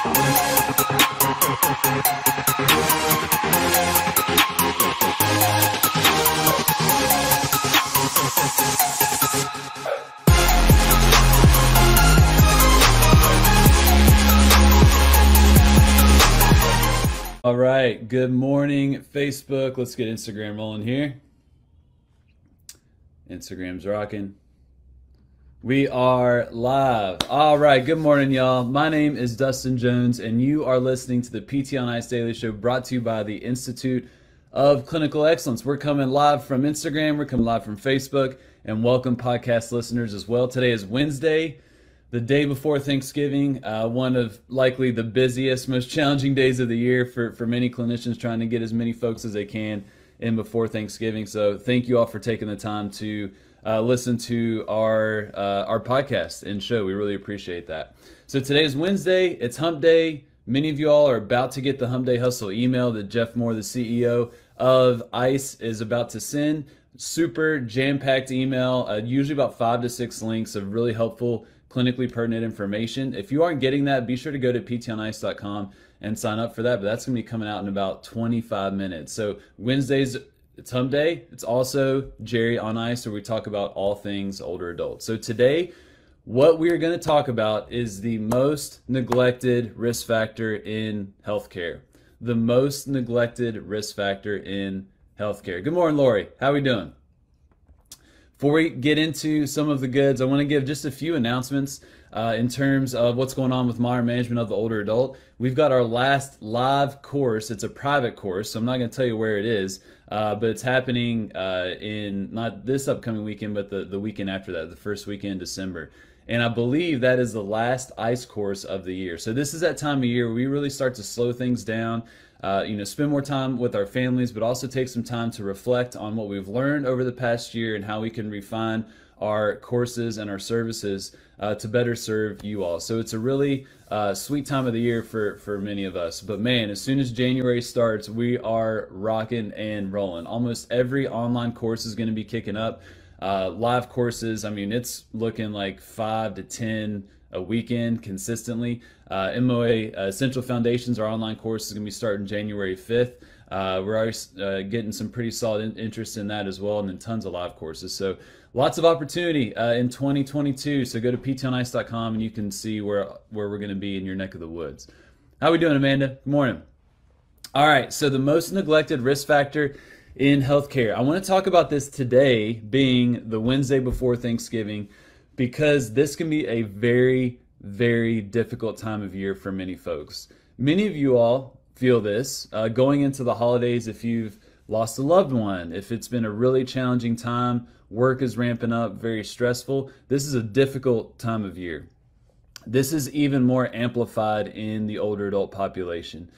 All right, good morning, Facebook. Let's get Instagram rolling here. Instagram's rocking. We are live. All right, good morning, y'all. My name is Dustin Jones, and you are listening to the PT on Ice Daily Show brought to you by the Institute of Clinical Excellence. We're coming live from Instagram, we're coming live from Facebook, and welcome podcast listeners as well. Today is Wednesday, the day before Thanksgiving, one of likely the busiest, most challenging days of the year for many clinicians trying to get as many folks as they can in before Thanksgiving. So thank you all for taking the time to listen to our podcast and show. We really appreciate that. So today is Wednesday. It's Hump Day. Many of you all are about to get the Hump Day Hustle email that Jeff Moore, the CEO of ICE, is about to send. Super jam-packed email, usually about 5 to 6 links of really helpful, clinically pertinent information. If you aren't getting that, be sure to go to ptonice.com and sign up for that. But that's going to be coming out in about 25 minutes. So Wednesdays, it's Hump Day. It's also Jerry on Ice, where we talk about all things older adults. So today, what we are going to talk about is the most neglected risk factor in healthcare. The most neglected risk factor in healthcare. Good morning, Lori. How are we doing? Before we get into some of the goods, I want to give just a few announcements in terms of what's going on with modern management of the older adult. We've got our last live course. It's a private course, so I'm not going to tell you where it is, but it's happening in not this upcoming weekend, but the weekend after that, the first weekend in December. And I believe that is the last ICE course of the year. So this is that time of year where we really start to slow things down, spend more time with our families, but also take some time to reflect on what we've learned over the past year and how we can refine our courses and our services to better serve you all. So it's a really sweet time of the year for many of us. But man, as soon as January starts, we are rocking and rolling. Almost every online course is going to be kicking up. Live courses, I mean, it's looking like 5 to 10 a weekend consistently. MOA Essential Foundations, our online course, is going to be starting January 5th. We're already getting some pretty solid interest in that as well, and then tons of live courses. So lots of opportunity in 2022. So go to ptonice.com and you can see where we're going to be in your neck of the woods. How are we doing, Amanda? Good morning. All right, so the most neglected risk factor in healthcare. I want to talk about this today, being the Wednesday before Thanksgiving, because this can be a very, very difficult time of year for many folks. Many of you all feel this going into the holidays. If you've lost a loved one, if it's been a really challenging time, work is ramping up, very stressful, this is a difficult time of year. This is even more amplified in the older adult population,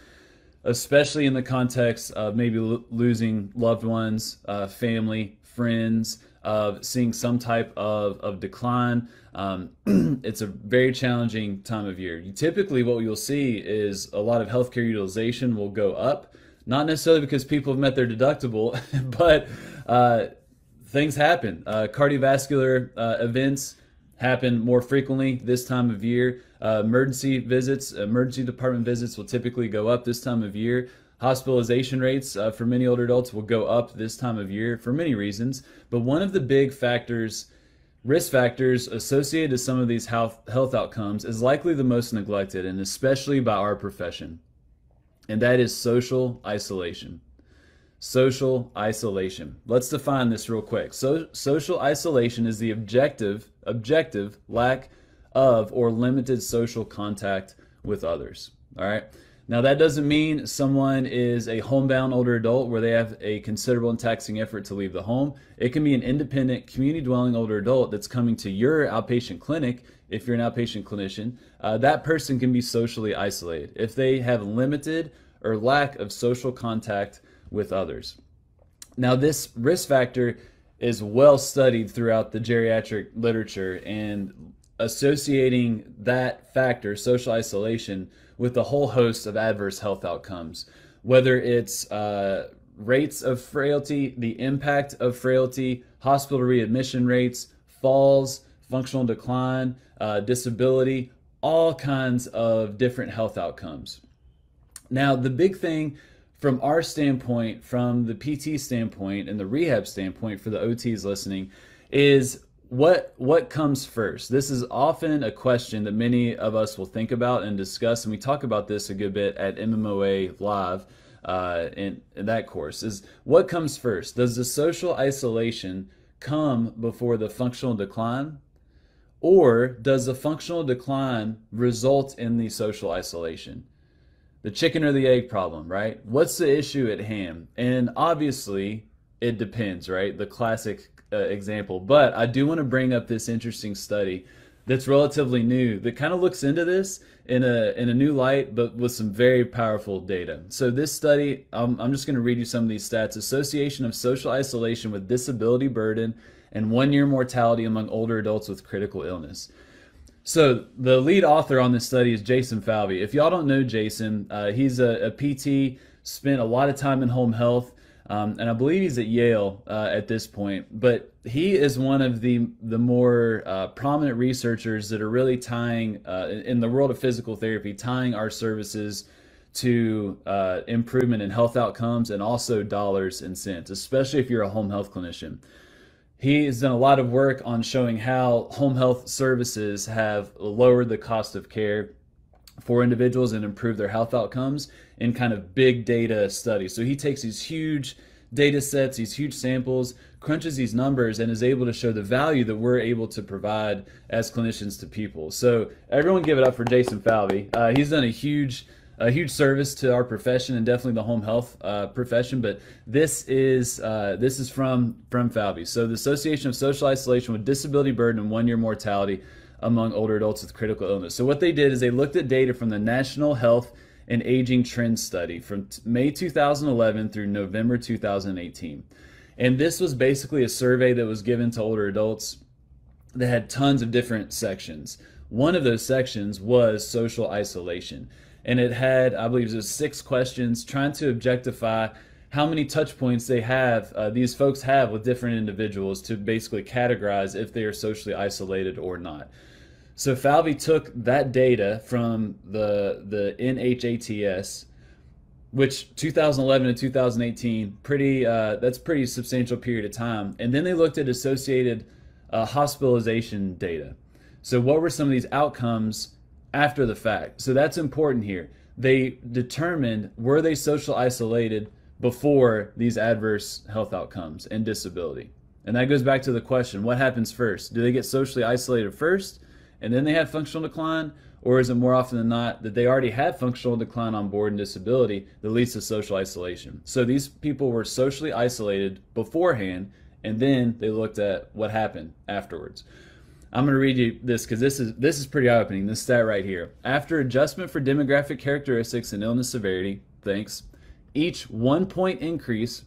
especially in the context of maybe losing loved ones, family, friends, of seeing some type of decline. It's a very challenging time of year. Typically what you'll see is a lot of healthcare utilization will go up, not necessarily because people have met their deductible, but things happen. Cardiovascular events happen more frequently this time of year. Emergency department visits will typically go up this time of year. Hospitalization rates for many older adults will go up this time of year for many reasons. But one of the big risk factors associated to some of these health outcomes is likely the most neglected, and especially by our profession. And that is social isolation. Social isolation. Let's define this real quick. So social isolation is the objective lack of or limited social contact with others. All right. Now that doesn't mean someone is a homebound older adult where they have a considerable and taxing effort to leave the home. It can be an independent, community-dwelling older adult that's coming to your outpatient clinic. If you're an outpatient clinician, that person can be socially isolated if they have limited or lack of social contact with others. Now this risk factor is well studied throughout the geriatric literature, and associating that factor, social isolation, with a whole host of adverse health outcomes, whether it's rates of frailty, the impact of frailty, hospital readmission rates, falls, functional decline, disability. all kinds of different health outcomes. Now, the big thing from our standpoint, from the PT standpoint and the rehab standpoint for the OTs listening, is what comes first? This is often a question that many of us will think about and discuss, and we talk about this a good bit at MMOA Live in that course, is what comes first? Does the social isolation come before the functional decline? Or does the functional decline result in the social isolation? The chicken or the egg problem, right? What's the issue at hand? And obviously, it depends, right? The classic example. But I do want to bring up this interesting study that's relatively new that kind of looks into this in a new light, but with some very powerful data. So this study, I'm just going to read you some of these stats. Association of social isolation with disability burden and 1-year mortality among older adults with critical illness. So the lead author on this study is Jason Falvey. If y'all don't know Jason, he's a PT, spent a lot of time in home health, and I believe he's at Yale at this point. But he is one of the more prominent researchers that are really tying, in the world of physical therapy, tying our services to improvement in health outcomes and also dollars and cents, especially if you're a home health clinician. He has done a lot of work on showing how home health services have lowered the cost of care for individuals and improved their health outcomes in kind of big data studies. So he takes these huge data sets, these huge samples, crunches these numbers, and is able to show the value that we're able to provide as clinicians to people. So everyone give it up for Jason Falvey. He's done a huge service to our profession and definitely the home health profession. But this is from Falvey. So the Association of Social Isolation with Disability Burden and 1-year mortality among older adults with critical illness. So what they did is they looked at data from the National Health and Aging Trend Study from May 2011 through November 2018. And this was basically a survey that was given to older adults that had tons of different sections. One of those sections was social isolation. And it had, I believe it was 6 questions trying to objectify how many touch points they have, these folks have with different individuals to basically categorize if they are socially isolated or not. So Falvey took that data from the NHATS, which 2011 and 2018, that's pretty substantial period of time. And then they looked at associated hospitalization data. So what were some of these outcomes after the fact? So that's important here. They determined, were they social isolated before these adverse health outcomes and disability? And that goes back to the question, what happens first? Do they get socially isolated first and then they have functional decline? Or is it more often than not that they already had functional decline on board and disability that leads to social isolation? So these people were socially isolated beforehand, and then they looked at what happened afterwards. I'm going to read you this because this is pretty eye-opening, this stat right here. After adjustment for demographic characteristics and illness severity, each 1-point increase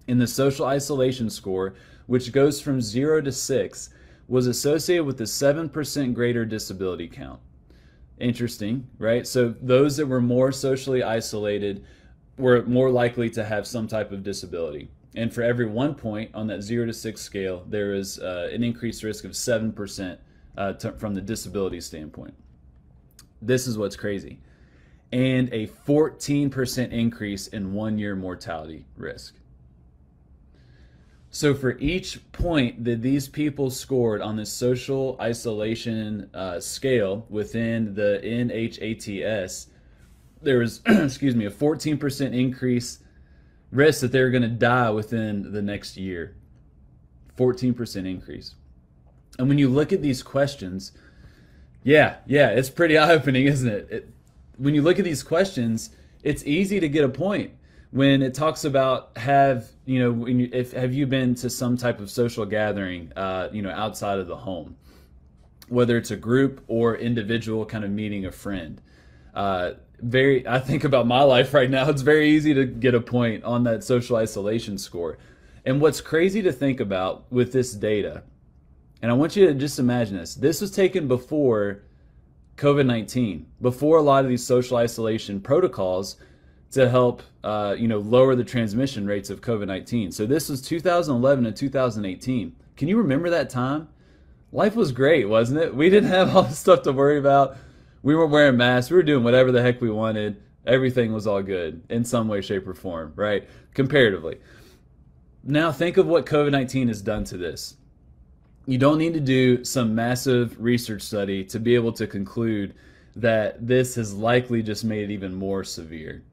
in the social isolation score, which goes from 0 to 6, was associated with a 7% greater disability count. Interesting, right? So those that were more socially isolated were more likely to have some type of disability. And for every 1 point on that 0 to 6 scale, there is an increased risk of 7% from the disability standpoint. This is what's crazy. And a 14% increase in 1-year mortality risk. So for each point that these people scored on this social isolation scale within the NHATS, there was, excuse me, a 14% increase risk that they're going to die within the next year. 14% increase. And when you look at these questions, yeah, it's pretty eye-opening, isn't it? When you look at these questions, it's easy to get a point. When it talks about have you been to some type of social gathering, outside of the home, whether it's a group or individual kind of meeting a friend. I think about my life right now, it's very easy to get a point on that social isolation score. And what's crazy to think about with this data, and I want you to just imagine this was taken before COVID-19, before a lot of these social isolation protocols to help lower the transmission rates of COVID-19. So this was 2011 and 2018. Can you remember that time? Life was great, wasn't it? We didn't have all this stuff to worry about. We weren't wearing masks. We were doing whatever the heck we wanted. Everything was all good in some way, shape, or form, right? Comparatively. Now think of what COVID-19 has done to this. You don't need to do some massive research study to be able to conclude that this has likely just made it even more severe.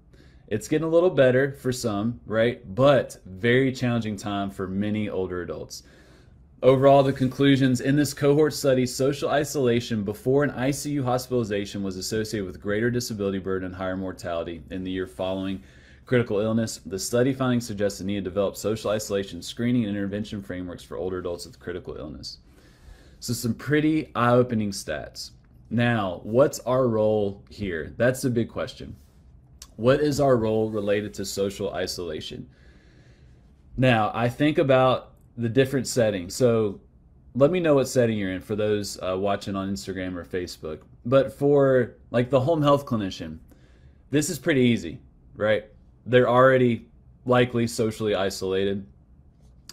It's getting a little better for some, right? But very challenging time for many older adults. Overall, the conclusions in this cohort study, social isolation before an ICU hospitalization was associated with greater disability burden and higher mortality in the year following critical illness. The study findings suggest the need to develop social isolation screening and intervention frameworks for older adults with critical illness. So some pretty eye-opening stats. Now, what's our role here? That's the big question. What is our role related to social isolation? Now, I think about the different settings. So let me know what setting you're in for those watching on Instagram or Facebook. But for like the home health clinician, this is pretty easy, right? They're already likely socially isolated.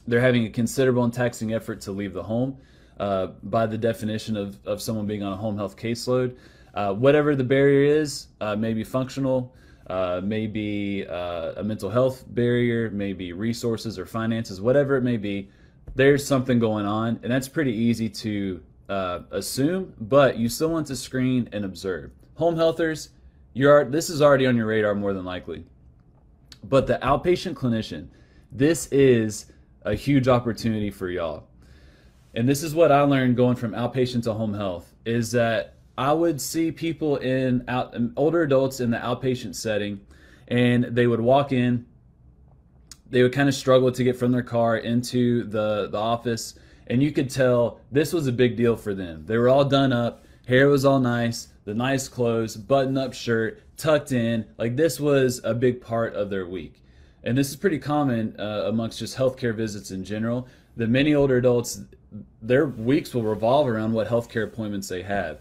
They're having a considerable and taxing effort to leave the home by the definition of someone being on a home health caseload. Whatever the barrier is, maybe functional, maybe a mental health barrier, maybe resources or finances, whatever it may be, there's something going on, and that's pretty easy to assume, but you still want to screen and observe. Home healthers, this is already on your radar more than likely. But the outpatient clinician, this is a huge opportunity for y'all. And this is what I learned going from outpatient to home health, is that I would see people older adults in the outpatient setting, and they would walk in, they would kind of struggle to get from their car into the office, and you could tell this was a big deal for them. They were all done up, hair was all nice, the nice clothes, button-up shirt, tucked in, like this was a big part of their week. And this is pretty common amongst just healthcare visits in general, that many older adults, their weeks will revolve around what healthcare appointments they have.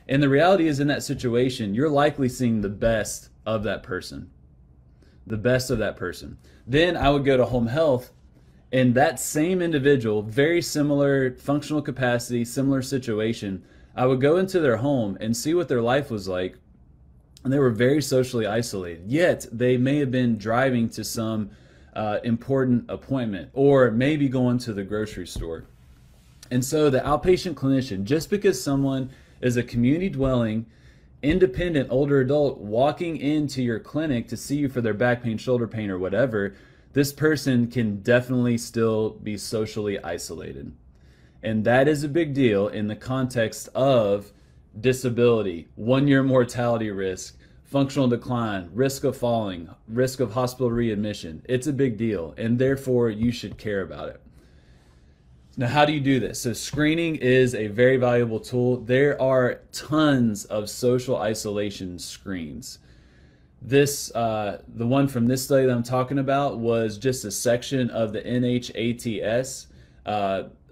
And the reality is, in that situation, you're likely seeing the best of that person. The best of that person. Then I would go to home health, and that same individual, very similar functional capacity, similar situation, I would go into their home and see what their life was like, and they were very socially isolated. Yet they may have been driving to some important appointment, or maybe going to the grocery store. And so the outpatient clinician, just because someone is a community dwelling, independent older adult walking into your clinic to see you for their back pain, shoulder pain, or whatever, this person can definitely still be socially isolated. And that is a big deal in the context of disability, 1-year mortality risk, functional decline, risk of falling, risk of hospital readmission. It's a big deal, and therefore you should care about it. Now, how do you do this? So screening is a very valuable tool. There are tons of social isolation screens. This, the one from this study that I'm talking about, was just a section of the NHATS,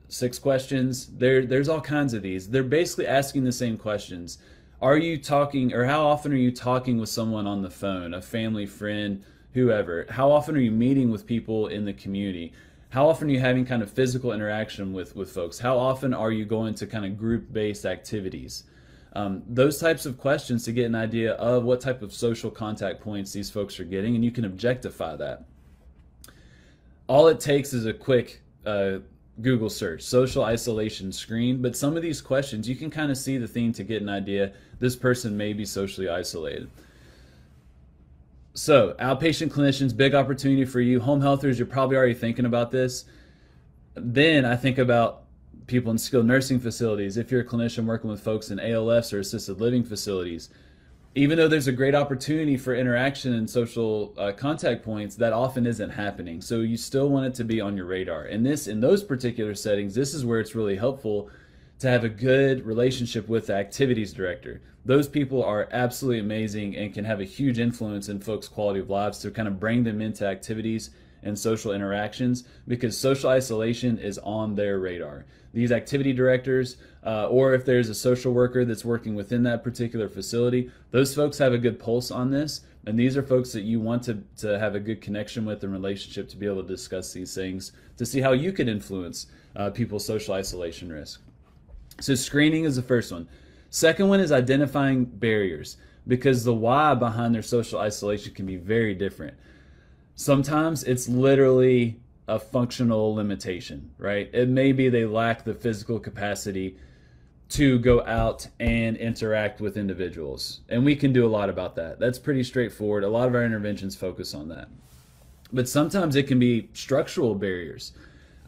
6 questions. There's all kinds of these. They're basically asking the same questions. Are you talking, or how often are you talking with someone on the phone, a family, friend, whoever? How often are you meeting with people in the community? How often are you having kind of physical interaction with folks? How often are you going to kind of group-based activities? Those types of questions to get an idea of what type of social contact points these folks are getting, and you can objectify that. All it takes is a quick Google search, social isolation screen, but some of these questions, you can kind of see the theme to get an idea this person may be socially isolated. So, outpatient clinicians, big opportunity for you. Home healthers, you're probably already thinking about this. Then I think about people in skilled nursing facilities. If you're a clinician working with folks in ALFs or assisted living facilities, even though there's a great opportunity for interaction and social contact points, that often isn't happening. So you still want it to be on your radar. And in those particular settings, this is where it's really helpful to have a good relationship with the activities director. Those people are absolutely amazing and can have a huge influence in folks' quality of lives to kind of bring them into activities and social interactions, because social isolation is on their radar. These activity directors, or if there's a social worker that's working within that particular facility, those folks have a good pulse on this, and these are folks that you want to have a good connection with and relationship to be able to discuss these things, to see how you could influence people's social isolation risk. So screening is the first one. Second one is identifying barriers, because the why behind their social isolation can be very different. Sometimes it's literally a functional limitation, right? It may be they lack the physical capacity to go out and interact with individuals. And we can do a lot about that. That's pretty straightforward. A lot of our interventions focus on that. But sometimes it can be structural barriers.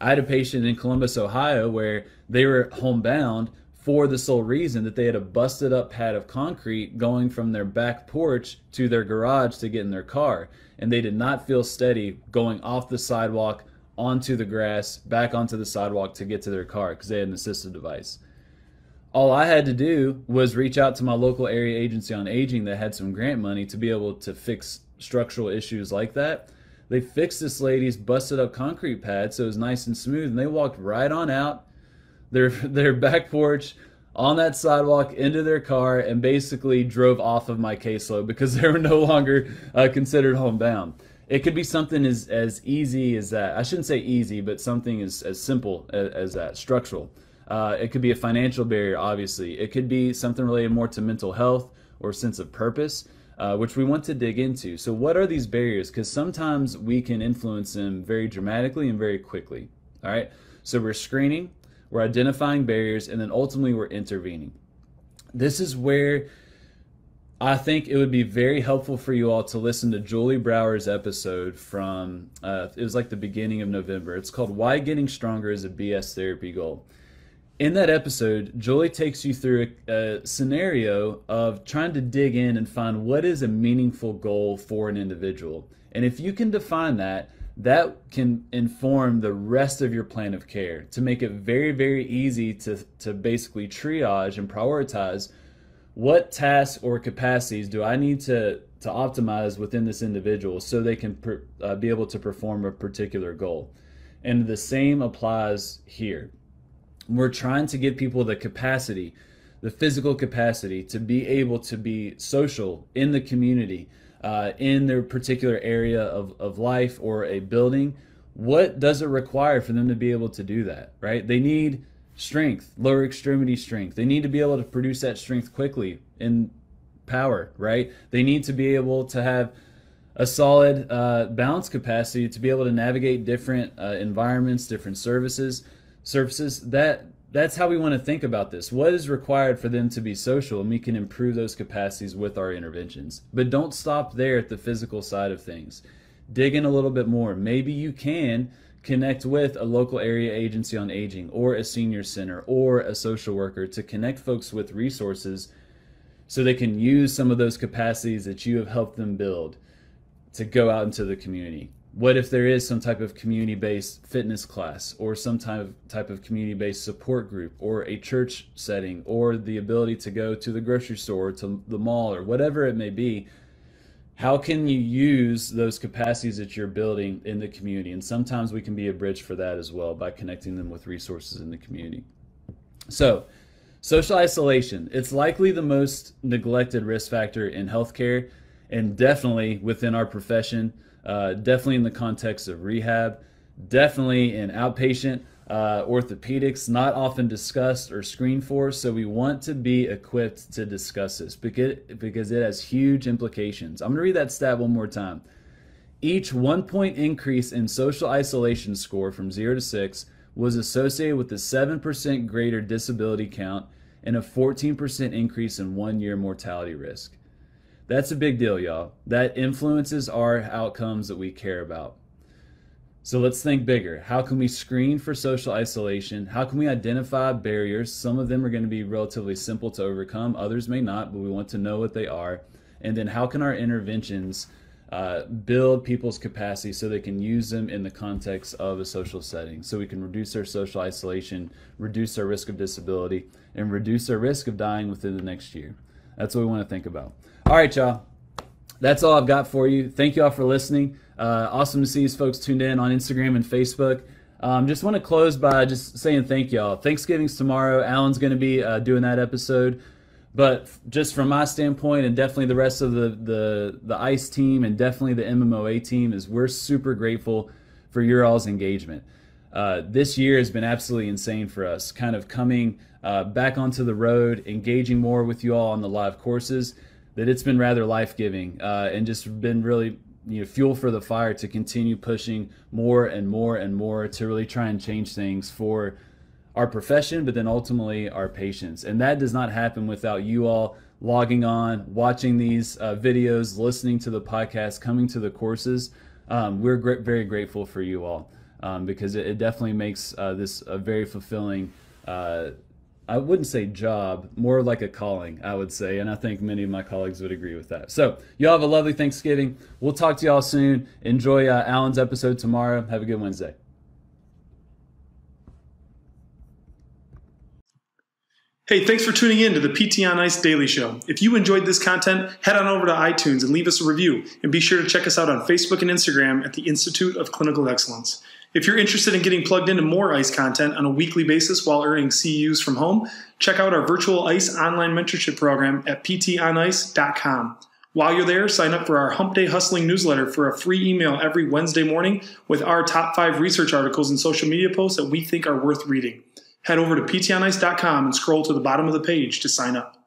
I had a patient in Columbus, Ohio, where they were homebound for the sole reason that they had a busted up pad of concrete going from their back porch to their garage to get in their car. And they did not feel steady going off the sidewalk onto the grass, back onto the sidewalk to get to their car because they had an assistive device. All I had to do was reach out to my local area agency on aging that had some grant money to be able to fix structural issues like that. They fixed this lady's busted up concrete pad so it was nice and smooth, and they walked right on out their back porch on that sidewalk into their car and basically drove off of my caseload because they were no longer considered homebound. It could be something as easy as that. I shouldn't say easy, but something as simple as that, structural. It could be a financial barrier, obviously. It could be something related more to mental health or sense of purpose, which we want to dig into. So what are these barriers? Because sometimes we can influence them very dramatically and very quickly. All right. So we're screening, we're identifying barriers, and then ultimately we're intervening. This is where I think it would be very helpful for you all to listen to Julie Brower's episode from, it was like the beginning of November. It's called Why Getting Stronger is a BS Therapy Goal. In that episode, Julie takes you through a scenario of trying to dig in and find what is a meaningful goal for an individual. And if you can define that, that can inform the rest of your plan of care to make it very, very easy to basically triage and prioritize what tasks or capacities do I need to optimize within this individual so they can be able to perform a particular goal. And the same applies here. We're trying to give people the capacity, the physical capacity to be able to be social in the community, in their particular area of life or a building. What does it require for them to be able to do that, right? They need strength, lower extremity strength. They need to be able to produce that strength quickly in power, right? They need to be able to have a solid balance capacity to be able to navigate different environments, different surfaces. That's how we want to think about this. What is required for them to be social, and we can improve those capacities with our interventions. But don't stop there at the physical side of things. Dig in a little bit more. Maybe you can connect with a local area agency on aging or a senior center or a social worker to connect folks with resources so they can use some of those capacities that you have helped them build to go out into the community. What if there is some type of community-based fitness class or some type of community-based support group or a church setting or the ability to go to the grocery store or to the mall or whatever it may be? How can you use those capacities that you're building in the community? And sometimes we can be a bridge for that as well by connecting them with resources in the community. So, social isolation. It's likely the most neglected risk factor in healthcare and definitely within our profession. Definitely in the context of rehab, definitely in outpatient orthopedics, not often discussed or screened for. So we want to be equipped to discuss this because it has huge implications. I'm going to read that stat one more time. Each 1 point increase in social isolation score from 0 to 6 was associated with a 7% greater disability count and a 14% increase in 1-year mortality risk. That's a big deal, y'all. That influences our outcomes that we care about. So let's think bigger. How can we screen for social isolation? How can we identify barriers? Some of them are going to be relatively simple to overcome. Others may not, but we want to know what they are. And then how can our interventions build people's capacity so they can use them in the context of a social setting, so we can reduce their social isolation, reduce their risk of disability, and reduce their risk of dying within the next year. That's what we want to think about. All right, y'all. That's all I've got for you. Thank you all for listening. Awesome to see these folks tuned in on Instagram and Facebook. Just want to close by just saying thank y'all. Thanksgiving's tomorrow. Alan's going to be doing that episode. But just from my standpoint, and definitely the rest of the ICE team and definitely the MMOA team, is we're super grateful for your all's engagement. this year has been absolutely insane for us, kind of coming back onto the road, engaging more with you all on the live courses, that it's been rather life-giving and just been really fuel for the fire to continue pushing more and more and more to really try and change things for our profession, but then ultimately our patients. And that does not happen without you all logging on, watching these videos, listening to the podcast, coming to the courses. We're very grateful for you all because it definitely makes this a very fulfilling, I wouldn't say job, more like a calling, I would say. And I think many of my colleagues would agree with that. So y'all have a lovely Thanksgiving. We'll talk to y'all soon. Enjoy Alan's episode tomorrow. Have a good Wednesday. Hey, thanks for tuning in to the PT on Ice Daily Show. If you enjoyed this content, head on over to iTunes and leave us a review. And be sure to check us out on Facebook and Instagram at the Institute of Clinical Excellence. If you're interested in getting plugged into more ICE content on a weekly basis while earning CEUs from home, check out our virtual ICE online mentorship program at ptonice.com. While you're there, sign up for our Hump Day Hustling newsletter for a free email every Wednesday morning with our top 5 research articles and social media posts that we think are worth reading. Head over to ptonice.com and scroll to the bottom of the page to sign up.